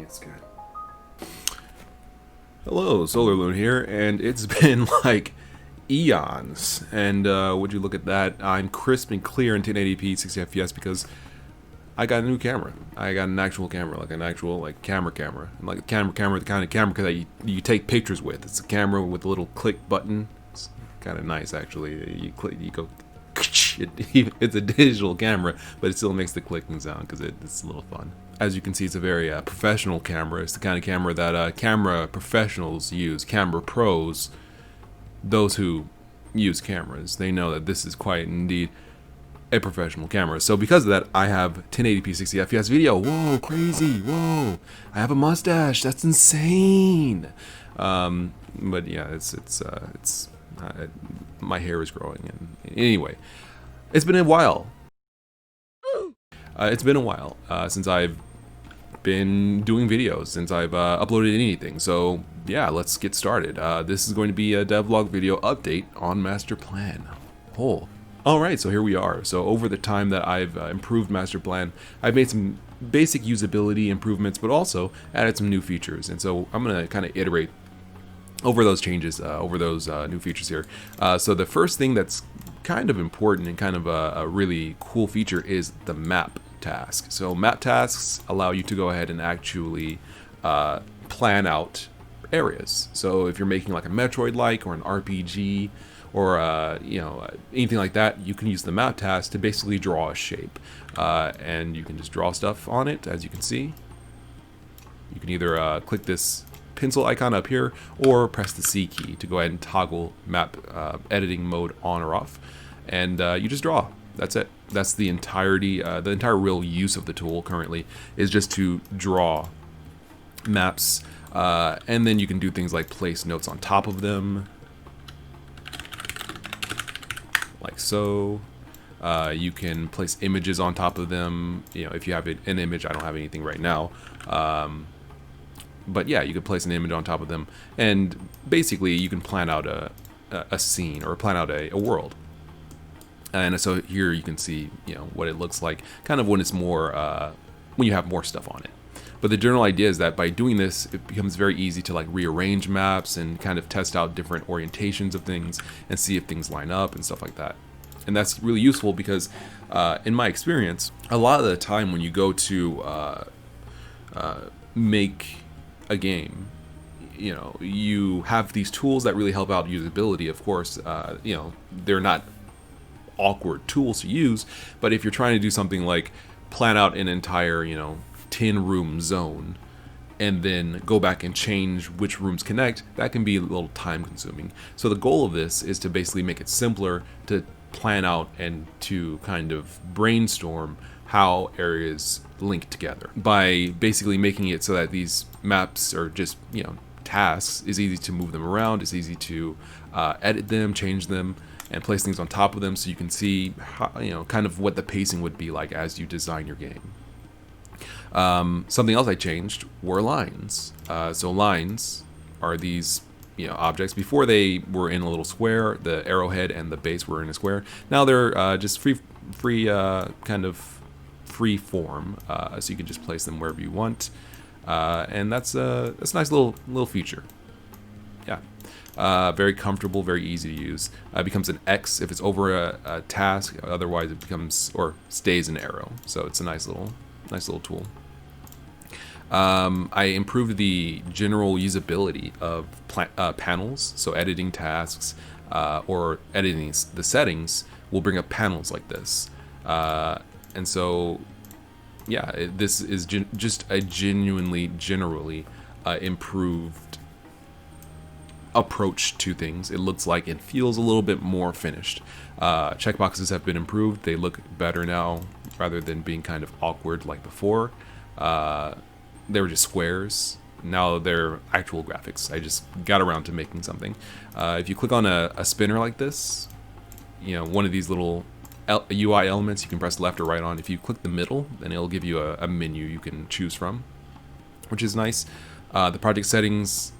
it's good. Hello, SolarLune here, and it's been like eons. And would you look at that? I'm crisp and clear in 1080p 60 FPS because I got a new camera. I got an actual camera, like an actual camera, and like a camera, the kind of camera that you take pictures with. It's a camera with a little click button. It's kind of nice actually. You click, you go. It's a digital camera, but it still makes the clicking sound because it's a little fun. As you can see, it's a very professional camera. It's the kind of camera that camera professionals use, camera pros, those who use cameras. They know that this is quite indeed a professional camera. So because of that, I have 1080p 60 FPS video. Whoa, crazy! Whoa, I have a mustache. That's insane. But yeah, it's my hair is growing. And anyway, it's been a while. It's been a while since I've been doing videos, since I've uploaded anything. So yeah, let's get started. This is going to be a devlog video update on MasterPlan. Oh. Alright, so here we are. So over the time that I've improved MasterPlan, I've made some basic usability improvements, but also added some new features. And so I'm going to kind of iterate over those changes, over those new features here. So the first thing that's kind of important and kind of a really cool feature is the map task. So map tasks allow you to go ahead and actually plan out areas. So if you're making like a Metroid-like or an RPG or anything like that, you can use the map task to basically draw a shape, and you can just draw stuff on it. As you can see, you can either click this pencil icon up here or press the C key to go ahead and toggle map editing mode on or off, and you just draw. That's it. That's the entirety, the entire real use of the tool currently is just to draw maps, and then you can do things like place notes on top of them, like so. You can place images on top of them. You know, if you have an image, I don't have anything right now. But yeah, you can place an image on top of them, and basically you can plan out a scene or plan out a world. And so here you can see, what it looks like, kind of when it's more, when you have more stuff on it. But the general idea is that by doing this, it becomes very easy to like rearrange maps and kind of test out different orientations of things and see if things line up and stuff like that. And that's really useful because, in my experience, a lot of the time when you go to make a game, you have these tools that really help out usability. Of course, they're not awkward tools to use, but if you're trying to do something like plan out an entire 10-room zone and then go back and change which rooms connect, that can be a little time consuming. So the goal of this is to basically make it simpler to plan out and to kind of brainstorm how areas link together by basically making it so that these maps are just tasks. Is easy to move them around, it's easy to edit them, change them, and place things on top of them, so you can see how, kind of what the pacing would be like as you design your game. Something else I changed were lines. So lines are these objects. Before they were in a little square, the arrowhead and the base were in a square. Now they're just free kind of free form, so you can just place them wherever you want, and that's a nice little feature. Yeah, very comfortable, very easy to use. It becomes an X if it's over a task. Otherwise, it becomes or stays an arrow. So it's a nice little tool. I improved the general usability of panels. So editing tasks or editing the settings will bring up panels like this. And so, yeah, this is just a generally improved approach to things. It looks like it feels a little bit more finished. Checkboxes have been improved. They look better now rather than being kind of awkward like before. They were just squares. Now they're actual graphics. I just got around to making something. If you click on a spinner like this, one of these little UI elements, you can press left or right on. If you click the middle, then it'll give you a menu you can choose from, which is nice. The project settings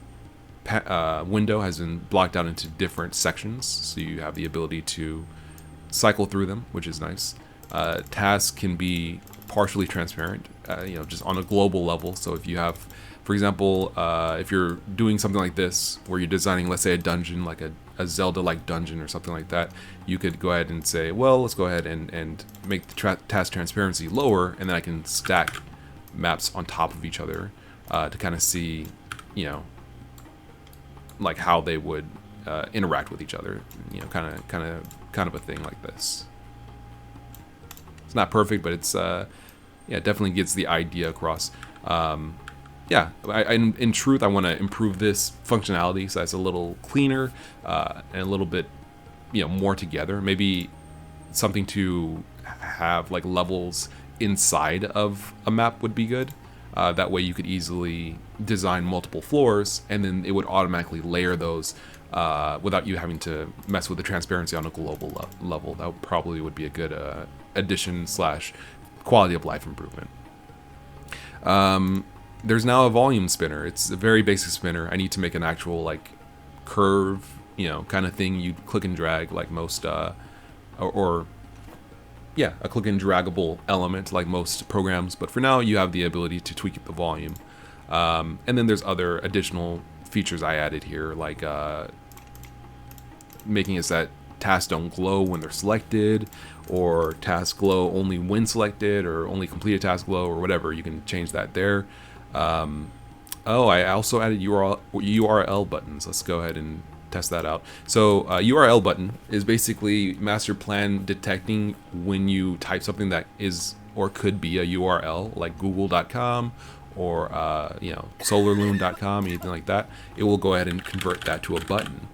window has been blocked out into different sections, so you have the ability to cycle through them, which is nice. Tasks can be partially transparent, just on a global level. So if you have, for example, if you're doing something like this, where you're designing, let's say, a dungeon, like a Zelda-like dungeon or something like that, you could go ahead and say, well, let's go ahead and make the task transparency lower, and then I can stack maps on top of each other to kind of see, like how they would interact with each other, kind of a thing like this. It's not perfect, but it's yeah, it definitely gets the idea across. Yeah, in truth, I want to improve this functionality so that's a little cleaner and a little bit, more together. Maybe something to have like levels inside of a map would be good. That way you could easily design multiple floors, and then it would automatically layer those without you having to mess with the transparency on a global level. That probably would be a good addition / quality of life improvement. There's now a volume spinner. It's a very basic spinner. I need to make an actual like curve, kind of thing. You click and drag like most, or yeah, a click and draggable element like most programs. But for now, you have the ability to tweak the volume. And then there's other additional features I added here, like making it so that tasks don't glow when they're selected, or tasks glow only when selected, or only completed tasks glow, or whatever. You can change that there. Oh, I also added URL buttons. Let's go ahead and test that out. So URL button is basically MasterPlan detecting when you type something that is or could be a URL, like google.com or SolarLune.com, anything like that. It will go ahead and convert that to a button.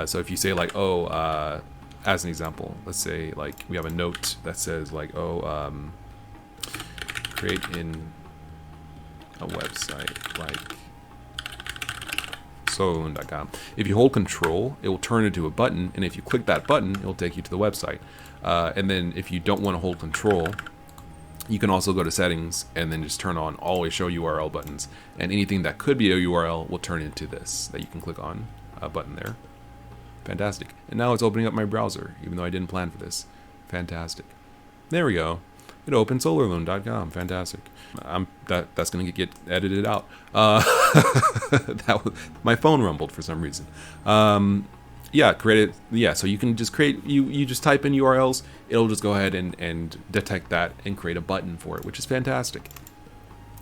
So if you say like, as an example, let's say like we have a note that says like, create in a website like SolarLune.com. If you hold Control, it will turn into a button, and if you click that button, it will take you to the website. And then if you don't want to hold Control, you can also go to Settings and then just turn on Always Show URL buttons, and anything that could be a URL will turn into this that you can click on a button there. Fantastic. And now it's opening up my browser, even though I didn't plan for this. Fantastic. There we go. It opened SolarLune.com. Fantastic. That's going to get edited out. My phone rumbled for some reason. Yeah, create it. Yeah, so you can just create. You just type in URLs. It'll just go ahead and detect that and create a button for it, which is fantastic.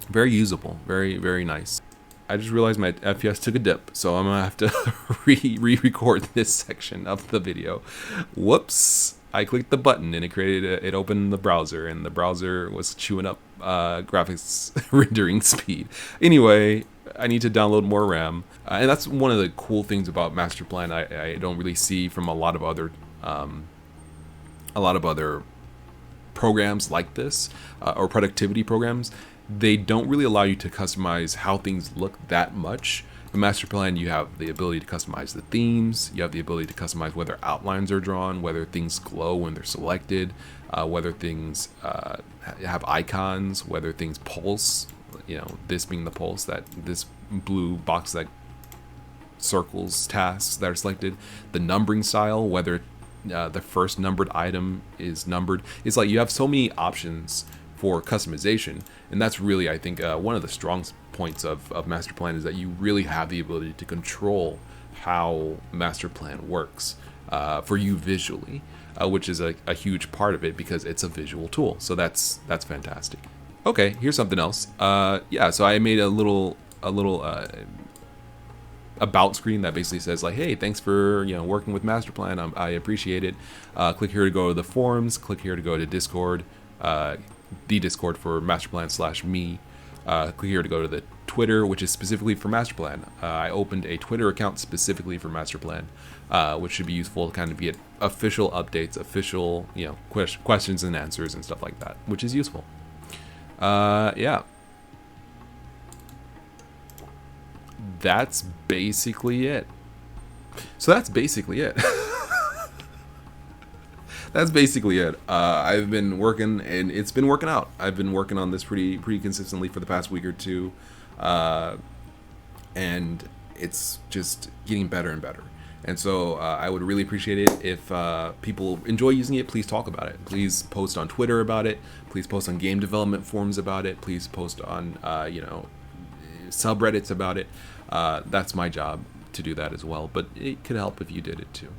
Very usable. Very, very nice. I just realized my FPS took a dip, so I'm gonna have to re-record this section of the video. Whoops. I clicked the button and it opened the browser, and the browser was chewing up graphics rendering speed. Anyway, I need to download more RAM, and that's one of the cool things about MasterPlan I don't really see from a lot of other programs like this, or productivity programs. They don't really allow you to customize how things look that much. In MasterPlan, you have the ability to customize the themes. You have the ability to customize whether outlines are drawn, whether things glow when they're selected, whether things have icons, whether things pulse. This being the pulse, this blue box that circles tasks that are selected. The numbering style, whether the first numbered item is numbered. It's like you have so many options for customization, and that's really, I think, one of the strong points of MasterPlan is that you really have the ability to control how MasterPlan works for you visually, which is a huge part of it because it's a visual tool. So that's fantastic. Okay, here's something else. Yeah, so I made a little about screen that basically says like, hey, thanks for working with MasterPlan. I appreciate it. Click here to go to the forums. Click here to go to Discord. The Discord for MasterPlan/me. Click here to go to the Twitter, which is specifically for MasterPlan. I opened a Twitter account specifically for MasterPlan, which should be useful to kind of get official updates, official questions and answers and stuff like that, which is useful. Yeah. That's basically it. So that's basically it. That's basically it. I've been working, and it's been working out. I've been working on this pretty consistently for the past week or two, and it's just getting better and better. And so I would really appreciate it if people enjoy using it. Please talk about it. Please post on Twitter about it. Please post on game development forums about it. Please post on subreddits about it. That's my job to do that as well. But it could help if you did it too.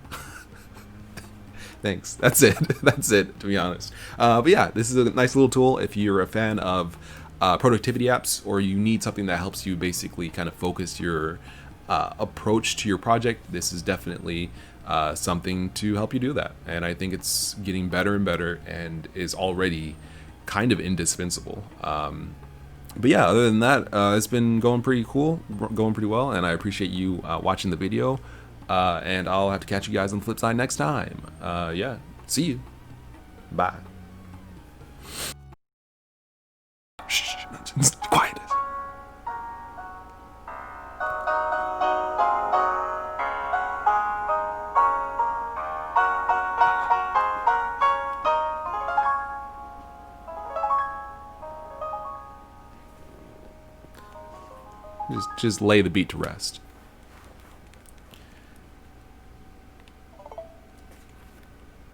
Thanks. That's it. That's it, to be honest. But yeah, this is a nice little tool if you're a fan of productivity apps, or you need something that helps you basically kind of focus your approach to your project. This is definitely something to help you do that. And I think it's getting better and better and is already kind of indispensable. But yeah, other than that, it's been going pretty cool, going pretty well, and I appreciate you watching the video. And I'll have to catch you guys on the flip side next time. Yeah, see you. Bye. Shh, quiet. Just lay the beat to rest.